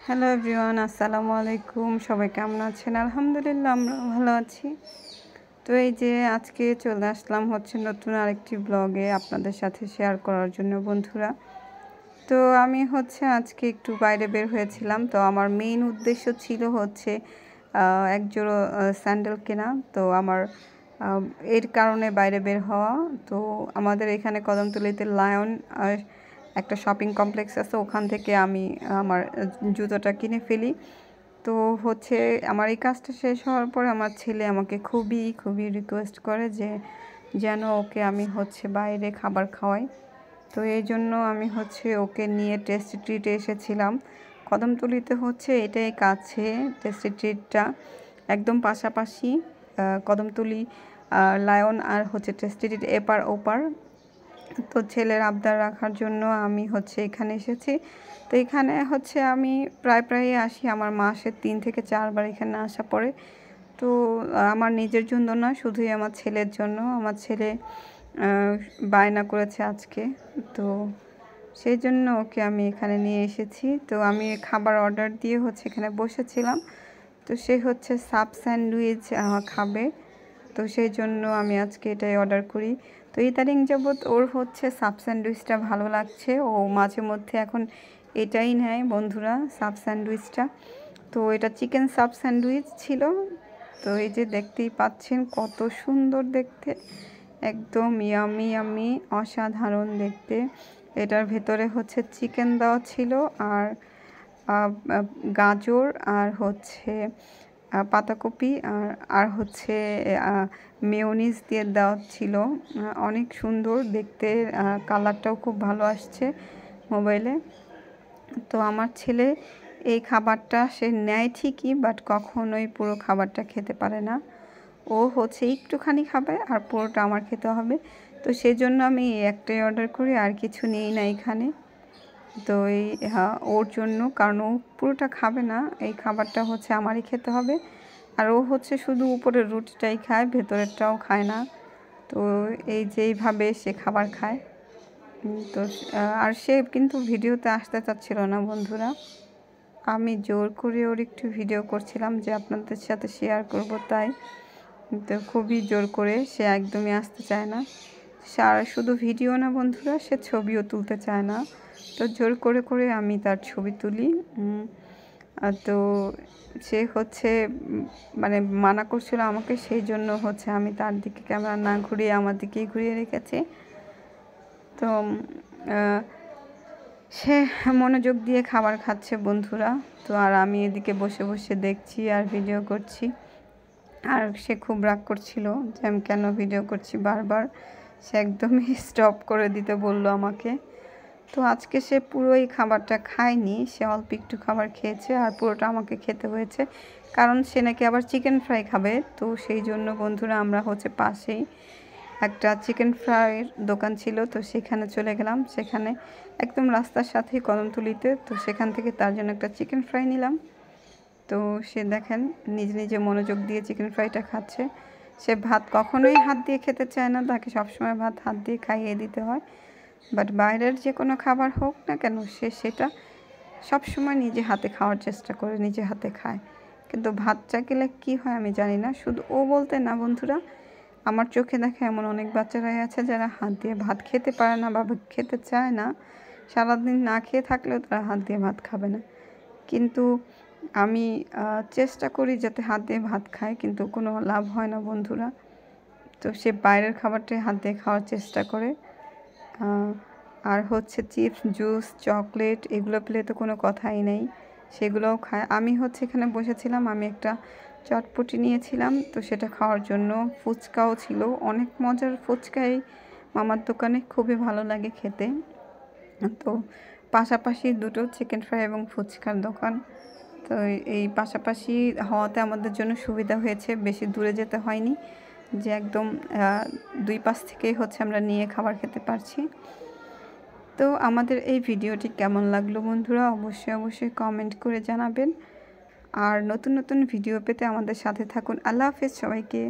Hello everyone, আসসালামু আলাইকুম। সবাই কেমন আছেন? আলহামদুলিল্লাহ আমরা ভালো আছি। তো এই যে আজকে চলে আসলাম নতুন আরেকটি ব্লগে আপনাদের সাথে শেয়ার করার জন্য বন্ধুরা। তো আমি আজকে একটু বাইরে বের হয়েছিলাম। তো আমার মেইন উদ্দেশ্য ছিল এক জোড়া স্যান্ডেল কেনা। তো আমার এর কারণে বাইরে বের হওয়া। তো আমাদের এখানে কদমতলীতে লায়ন একটা শপিং কমপ্লেক্স আছে, ওখান থেকে আমি আমার জুতোটা কিনে ফেলি। তো আমার এই কাজটা শেষ হওয়ার পরে আমার ছেলে আমাকে খুবই খুবই রিকোয়েস্ট করে যে যেন ওকে আমি বাইরে খাবার খাওয়াই। তো এই জন্য আমি ওকে নিয়ে টেস্টি ট্রিটে এসেছিলাম। কদমতলীতে এটাই কাছে, টেস্টি ট্রিটটা একদম পাশাপাশি। কদমতলী লায়ন আর টেস্টি ট্রিট এপার ওপার। তো ছেলের আবদার রাখার জন্য আমি এখানে এসেছি। তো এখানে আমি প্রায় আসি, আমার মাসে 3 থেকে 4 বার এখানে আসা পড়ে। তো আমার নিজের জন্য না, শুধুই আমার ছেলের জন্য। আমার ছেলে বায়না করেছে আজকে, তো সেই জন্য ওকে আমি এখানে নিয়ে এসেছি। তো আমি খাবার অর্ডার দিয়ে এখানে বসেছিলাম। তো সে সাব স্যান্ডউইচ খাবে, তো সেই জন্য আমি আজকে এটাই অর্ডার করি। তো ইদানিং যাবৎ ওর সাব স্যান্ডউইচটা ভালো লাগছে, ও মাঝে মধ্যে এখন এটাই নেয় বন্ধুরা, সাব স্যান্ডউইচটা। তো এটা চিকেন সাব স্যান্ডউইচ ছিল। তো এই যে দেখতেই পাচ্ছেন কত সুন্দর দেখতে, একদম ইয়ামি ইয়ামি, অসাধারণ দেখতে। এটার ভেতরে চিকেন দেওয়া ছিল, আর গাজর, আর পাতাকপি, আর মেয়োনিজ দিয়ে দেওয়া ছিল। অনেক সুন্দর দেখতে, কালারটাও খুব ভালো আসছে মোবাইলে। তো আমার ছেলে এই খাবারটা সে নেয় ঠিকই, বাট কখনোই পুরো খাবারটা খেতে পারে না। ও একটুখানি খাবে আর পুরোটা আমার খেতে হবে। তো সেই জন্য আমি একটাই অর্ডার করি, আর কিছু নিই না এখানে। তো ওর জন্য, কারণ ও পুরোটা খাবে না, এই খাবারটা আমারই খেতে হবে। আর ও শুধু উপরের রুটিটাই খায়, ভেতরেরটাও খায় না। তো এইভাবে সে খাবার খায়। তো আর সে কিন্তু ভিডিওতে আসতে চাচ্ছিল না বন্ধুরা। আমি জোর করে ওর একটু ভিডিও করছিলাম যে আপনাদের সাথে শেয়ার করব, তাই। তো খুবই জোর করে সে একদমই আসতে চায় না। আর শুধু ভিডিও না বন্ধুরা, সে ছবিও তুলতে চায় না। তো জোর করে করে আমি তার ছবি তুলি। তো সে মানে মানা করছিল আমাকে, সেই জন্য আমি তার দিকে ক্যামেরা না ঘুরিয়ে আমার দিকেই ঘুরিয়ে রেখেছি। তো সে মনোযোগ দিয়ে খাবার খাচ্ছে বন্ধুরা। তো আর আমি এদিকে বসে বসে দেখছি আর ভিডিও করছি। আর সে খুব রাগ করছিল যে আমি কেন ভিডিও করছি বারবার। সে একদমই স্টপ করে দিতে বলল আমাকে। তো আজকে সে পুরোই খাবারটা খায়নি, সে অল্প একটু খাবার খেয়েছে, আর পুরোটা আমাকে খেতে হয়েছে, কারণ সে নাকি আবার চিকেন ফ্রাই খাবে। তো সেই জন্য বন্ধুরা আমরা পাশেই একটা চিকেন ফ্রাইয়ের দোকান ছিল, তো সেখানে চলে গেলাম। সেখানে একদম রাস্তার সাথেই কদমতলীতে, তো সেখান থেকে তার জন্য একটা চিকেন ফ্রাই নিলাম। তো সে দেখেন নিজে নিজে মনোযোগ দিয়ে চিকেন ফ্রাইটা খাচ্ছে। সে ভাত কখনোই হাত দিয়ে খেতে চায় না, তাকে সবসময় ভাত হাত দিয়ে খাইয়ে দিতে হয়। বাট বাইরের যে কোনো খাবার হোক না কেন, সে সেটা সবসময় নিজে হাতে খাওয়ার চেষ্টা করে, নিজে হাতে খায়। কিন্তু ভাত চাইলে কী হয় আমি জানি না, শুধু ও বলতে না বন্ধুরা, আমার চোখে দেখা এমন অনেক বাচ্চারাই আছে যারা হাত দিয়ে ভাত খেতে পারে না বা খেতে চায় না। সারাদিন না খেয়ে থাকলেও তারা হাত দিয়ে ভাত খাবে না। কিন্তু আমি চেষ্টা করি যাতে হাত দিয়ে ভাত খায়, কিন্তু কোনো লাভ হয় না বন্ধুরা। তো সে বাইরের খাবারটাই হাত দিয়ে খাওয়ার চেষ্টা করে। আর চিপস, জুস, চকলেট এগুলো পেলে তো কোনো কথাই নেই, সেগুলোও খায়। আমি এখানে বসেছিলাম, আমি একটা চটপটি নিয়েছিলাম, তো সেটা খাওয়ার জন্য। ফুচকাও ছিল, অনেক মজার ফুচকাই মামার দোকানে, খুবই ভালো লাগে খেতে। তো পাশাপাশি দুটো চিকেন ফ্রাই এবং ফুচকার দোকান। তো এই পাশাপাশি হওয়াতে আমাদের জন্য সুবিধা হয়েছে, বেশি দূরে যেতে হয়নি, যে একদম 2 পাশ থেকেই আমরা নিয়ে খাবার খেতে পারছি। তো আমাদের এই ভিডিওটি কেমন লাগলো বন্ধুরা, অবশ্যই কমেন্ট করে জানাবেন। আর নতুন নতুন ভিডিও পেতে আমাদের সাথে থাকুন। আল্লাহ হাফেজ সবাইকে।